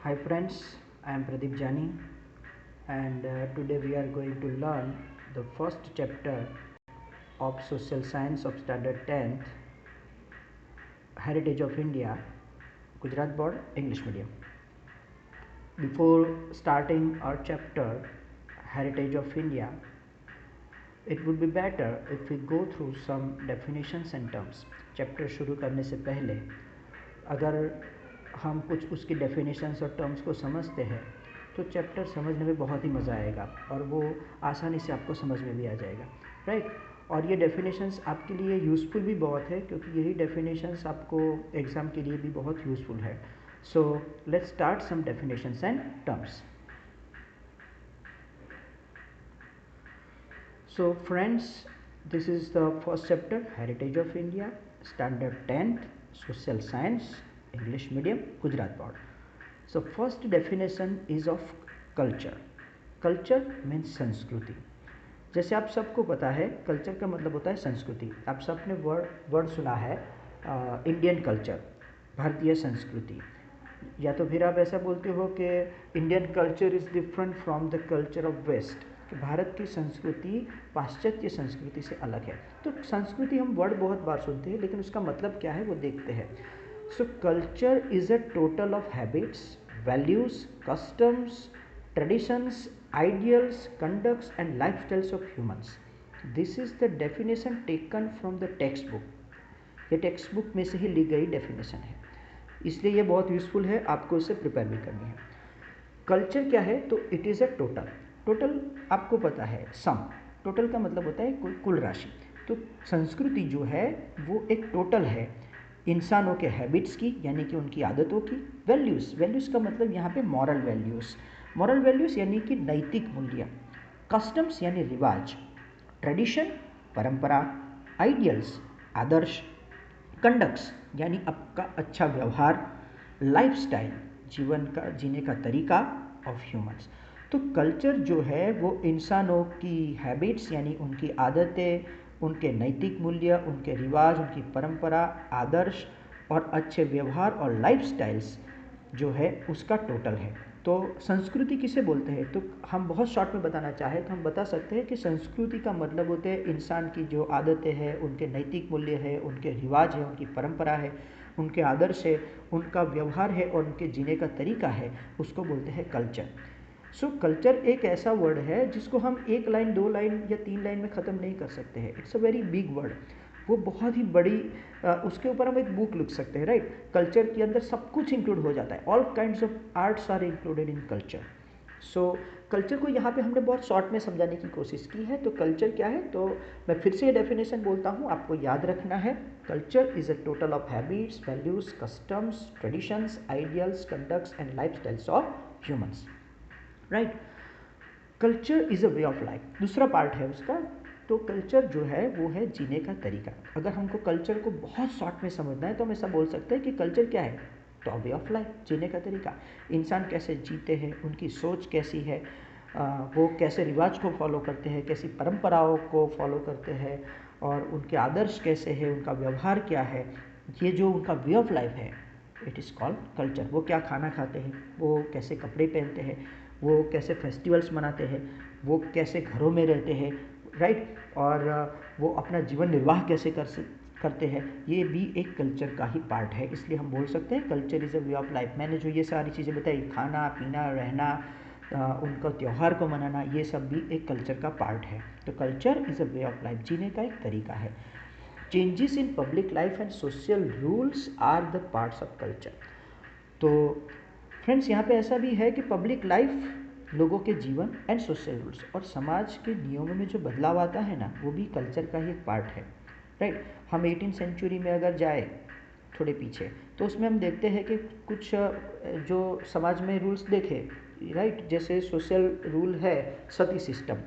Hi friends, I am Pradeep Jani and today we are going to learn the first chapter of Social Science of Standard 10th, Heritage of India, Gujarat Board, English Medium. Before starting our chapter, Heritage of India, it would be better if we go through some definitions and terms. Chapter शुरू करने से पहले अगर हम कुछ उसकी definitions और terms को समझते हैं तो चैप्टर समझने में बहुत ही मज़ा आएगा और वो आसानी से आपको समझ में भी आ जाएगा, राइट। और ये डेफिनेशंस आपके लिए यूज़फुल भी बहुत है क्योंकि यही डेफिनेशंस आपको एग्ज़ाम के लिए भी बहुत यूज़फुल है। So let's start some definitions and terms. So friends, this is the first chapter, Heritage of India, Standard 10th, Social Science, English Medium, Gujarat Board. So first definition is of culture. Culture means संस्कृति। जैसे आप सबको पता है culture का मतलब होता है संस्कृति। आप सबने वर्ड सुना है इंडियन कल्चर, भारतीय संस्कृति, या तो फिर आप ऐसा बोलते हो कि Indian culture is different from the culture of west, कि भारत की संस्कृति पाश्चात्य संस्कृति से अलग है। तो संस्कृति हम वर्ड बहुत बार सुनते हैं लेकिन उसका मतलब क्या है वो देखते हैं। सो culture is a total of habits, values, customs, traditions, ideals, conducts and lifestyles of humans. This is the definition taken from the textbook. ये टेक्स्ट बुक में से ही ली गई डेफिनेशन है, इसलिए ये बहुत यूज़फुल है, आपको इसे प्रिपेयर भी करनी है। कल्चर क्या है? तो it is a total. Total आपको पता है सम, टोटल का मतलब होता है कुल राशि। तो संस्कृति जो है वो एक टोटल है इंसानों के हैबिट्स की, यानी कि उनकी आदतों की, वैल्यूज़ का मतलब यहाँ पे मॉरल वैल्यूज़ यानी कि नैतिक मूल्य, कस्टम्स यानी रिवाज, ट्रेडिशन परंपरा, आइडियल्स आदर्श, कंडक्ट्स यानी आपका अच्छा व्यवहार, लाइफस्टाइल जीवन का जीने का तरीका ऑफ ह्यूमंस। तो कल्चर जो है वो इंसानों की हैबिट्स यानी उनकी आदतें, उनके नैतिक मूल्य, उनके रिवाज, उनकी परंपरा, आदर्श और अच्छे व्यवहार और लाइफस्टाइल्स जो है उसका टोटल है। तो संस्कृति किसे बोलते हैं? तो हम बहुत शॉर्ट में बताना चाहें तो हम बता सकते हैं कि संस्कृति का मतलब होते हैं इंसान की जो आदतें हैं, उनके नैतिक मूल्य है, उनके रिवाज है, उनकी परंपरा है, उनके आदर्श है, उनका व्यवहार है और उनके जीने का तरीका है, उसको बोलते हैं कल्चर। सो कल्चर एक ऐसा वर्ड है जिसको हम एक लाइन, दो लाइन या तीन लाइन में ख़त्म नहीं कर सकते हैं। It's a very big word, वो बहुत ही बड़ी, उसके ऊपर हम एक बुक लिख सकते हैं, राइट। कल्चर के अंदर सब कुछ इंक्लूड हो जाता है, all kinds of arts are included in culture. So culture को यहाँ पे हमने बहुत शॉर्ट में समझाने की कोशिश की है। तो कल्चर क्या है? तो मैं फिर से ये डेफिनेशन बोलता हूँ, आपको याद रखना है। Culture is a total of habits, values, customs, traditions, ideals, conducts and lifestyles of humans, right. Culture is a way of life, दूसरा पार्ट है उसका। तो कल्चर जो है वो है जीने का तरीका। अगर हमको कल्चर को बहुत शॉर्ट में समझना है तो हम ऐसा बोल सकते हैं कि कल्चर क्या है? तो वे ऑफ लाइफ, जीने का तरीका। इंसान कैसे जीते हैं, उनकी सोच कैसी है, वो कैसे रिवाज को फॉलो करते हैं, कैसी परंपराओं को फॉलो करते हैं और उनके आदर्श कैसे हैं, उनका व्यवहार क्या है, ये जो उनका वे ऑफ लाइफ है, इट इज़ कॉल्ड कल्चर। वो क्या खाना खाते हैं, वो कैसे कपड़े पहनते हैं, वो कैसे फेस्टिवल्स मनाते हैं, वो कैसे घरों में रहते हैं, राइट। और वो अपना जीवन निर्वाह कैसे करते हैं, ये भी एक कल्चर का ही पार्ट है। इसलिए हम बोल सकते हैं culture is a way of life. मैंने जो ये सारी चीज़ें बताई, खाना पीना, रहना, उनका त्यौहार को मनाना, ये सब भी एक कल्चर का पार्ट है। तो culture is a way of life, जीने का एक तरीका है। Changes in public life and social rules are the parts of culture. तो फ्रेंड्स यहाँ पे ऐसा भी है कि पब्लिक लाइफ, लोगों के जीवन एंड सोशल रूल्स और समाज के नियमों में जो बदलाव आता है ना, वो भी कल्चर का ही एक पार्ट है, राइट। हम 18 सेंचुरी में अगर जाए थोड़े पीछे तो उसमें हम देखते हैं कि कुछ जो समाज में रूल्स देखे, राइट। जैसे सोशल रूल है सती सिस्टम,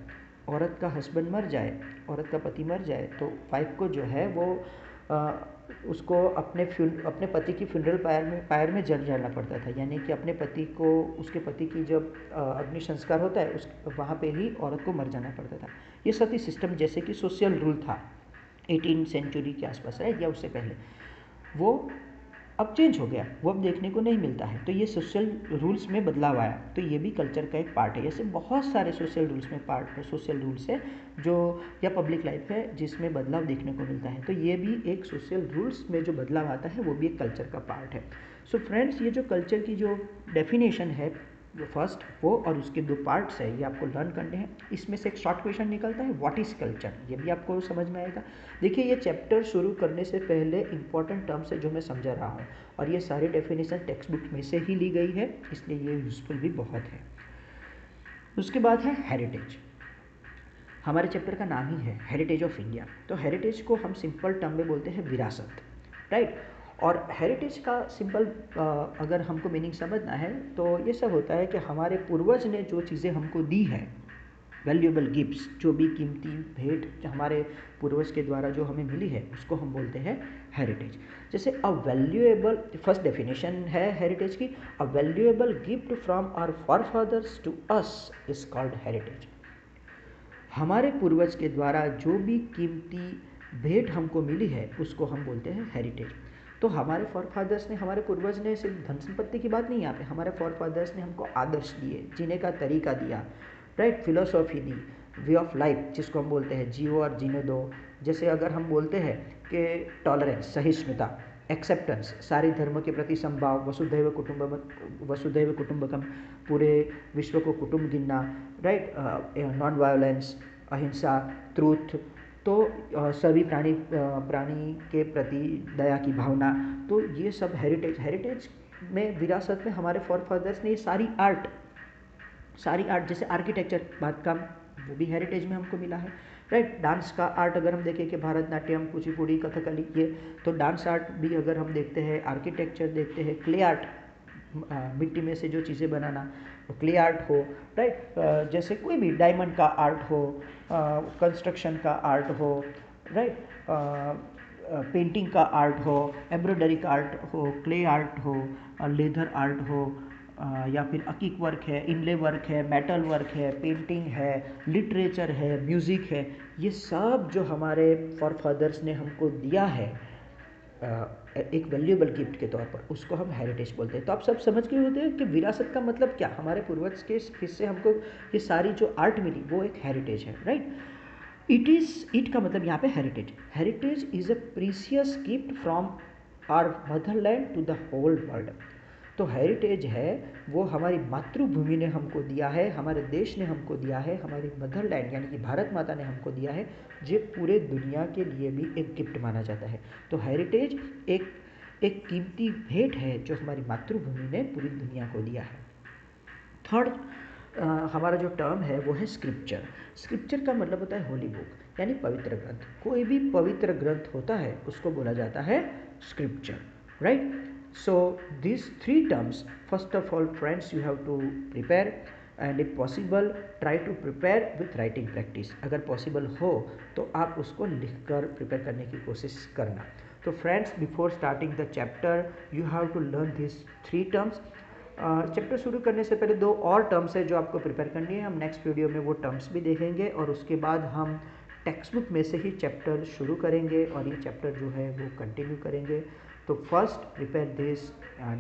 औरत का हस्बैंड मर जाए, औरत का पति मर जाए तो वाइफ को जो है वो उसको अपने पति की फ्यूनरल पायर में जल जाना पड़ता था, यानी कि अपने पति को, उसके पति की जब अग्नि संस्कार होता है उस वहाँ पे ही औरत को मर जाना पड़ता था। ये सती सिस्टम जैसे कि सोशल रूल था 18 सेंचुरी के आसपास, है या उससे पहले। वो अब चेंज हो गया, वो अब देखने को नहीं मिलता है, तो ये सोशल रूल्स में बदलाव आया, तो ये भी कल्चर का एक पार्ट है। ऐसे बहुत सारे सोशल रूल्स है जो, या पब्लिक लाइफ है जिसमें बदलाव देखने को मिलता है, तो ये भी एक सोशल रूल्स में जो बदलाव आता है वो भी एक कल्चर का पार्ट है। सो फ्रेंड्स, ये जो कल्चर की जो डेफिनेशन है फर्स्ट वो, और उसके दो पार्ट्स है, ये आपको लर्न करने हैं। इसमें से एक शॉर्ट क्वेश्चन निकलता है, व्हाट इज़ कल्चर, ये भी आपको समझ में आएगा। देखिए, ये चैप्टर शुरू करने से पहले इंपॉर्टेंट टर्म्स है जो मैं समझा रहा हूँ, और ये सारी डेफिनेशन टेक्स्ट बुक में से ही ली गई है, इसलिए ये यूजफुल भी बहुत है। उसके बाद है हेरिटेज। हमारे चैप्टर का नाम ही है हेरिटेज ऑफ इंडिया। तो हेरिटेज को हम सिंपल टर्म में बोलते हैं विरासत, राइट। और हेरिटेज का सिंपल अगर हमको मीनिंग समझना है तो ये सब होता है कि हमारे पूर्वज ने जो चीज़ें हमको दी है, वैल्यूएबल गिफ्ट्स, जो भी कीमती भेंट हमारे पूर्वज के द्वारा जो हमें मिली है, उसको हम बोलते हैं हेरिटेज। जैसे अ वैल्यूएबल, फर्स्ट डेफिनेशन है हेरिटेज की, a valuable gift from our forefathers to us is called heritage. हमारे पूर्वज के द्वारा जो भी कीमती भेंट हमको मिली है उसको हम बोलते हैं हेरिटेज। तो हमारे फॉरफादर्स ने, हमारे पूर्वज ने सिर्फ धन संपत्ति की बात नहीं, यहाँ पे हमारे फॉरफादर्स ने हमको आदर्श दिए, जीने का तरीका दिया, right, philosophy the, way of life जिसको हम बोलते हैं जियो और जीने दो। जैसे अगर हम बोलते हैं कि टॉलरेंस, सहिष्णुता, एक्सेप्टेंस, सारे धर्म के प्रति संभाव, वसुधैव कुटुंबकम, पूरे विश्व को कुटुंब गिनना, राइट, नॉन वायलेंस, अहिंसा, ट्रूथ, तो सभी प्राणी के प्रति दया की भावना, तो ये सब हेरिटेज में, विरासत में हमारे फॉरफादर्स ने ये सारी आर्ट, जैसे आर्किटेक्चर बात का, वो भी हेरिटेज में हमको मिला है, राइट। डांस का आर्ट अगर हम देखें कि भरतनाट्यम, कुचिपुड़ी, कथकली, ये तो डांस आर्ट भी अगर हम देखते हैं, आर्किटेक्चर देखते हैं, क्ले आर्ट, मिट्टी में से जो चीज़ें बनाना, तो क्ले आर्ट हो, राइट, जैसे कोई भी डायमंड का आर्ट हो, कंस्ट्रक्शन का आर्ट हो, राइट, पेंटिंग का आर्ट हो, एम्ब्रॉयडरी का आर्ट हो, क्ले आर्ट हो, लेदर आर्ट हो, या फिर अकीक वर्क है, इनले वर्क है, मेटल वर्क है, पेंटिंग है, लिटरेचर है, म्यूज़िक है, ये सब जो हमारे फॉरफादर्स ने हमको दिया है एक वैल्यूएबल गिफ्ट के तौर पर, उसको हम हेरिटेज बोलते हैं। तो आप सब समझ गए होते हैं कि विरासत का मतलब क्या, हमारे पूर्वज के हिस्से हमको ये सारी जो आर्ट मिली वो एक हेरिटेज है, राइट। इट का मतलब यहाँ पे heritage is a precious gift from our motherland to the whole world. तो हेरिटेज है वो हमारी मातृभूमि ने हमको दिया है, हमारे देश ने हमको दिया है, हमारी मदरलैंड यानी कि भारत माता ने हमको दिया है, जो पूरे दुनिया के लिए भी एक गिफ्ट माना जाता है। तो हेरिटेज एक कीमती भेंट है जो हमारी मातृभूमि ने पूरी दुनिया को दिया है। थर्ड हमारा जो टर्म है वो है स्क्रिप्चर का मतलब होता है होली बुक, यानी पवित्र ग्रंथ। कोई भी पवित्र ग्रंथ होता है उसको बोला जाता है scripture, right. So these three terms, first of all friends, you have to prepare, and if possible try to prepare with writing practice। अगर possible हो तो आप उसको लिखकर प्रिपेयर करने की कोशिश करना। तो friends, before starting the chapter you have to learn this three terms. Chapter शुरू करने से पहले दो और टर्म्स है जो आपको प्रिपेयर करनी है, हम नेक्स्ट वीडियो में वो टर्म्स भी देखेंगे, और उसके बाद हम टेक्स्ट बुक में से ही चैप्टर शुरू करेंगे और ये चैप्टर जो है वो कंटिन्यू करेंगे। तो first prepare this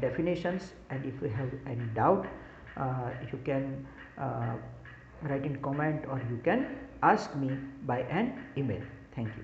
definitions, and if you have any doubt you can write in comment, or you can ask me by an email. Thank you.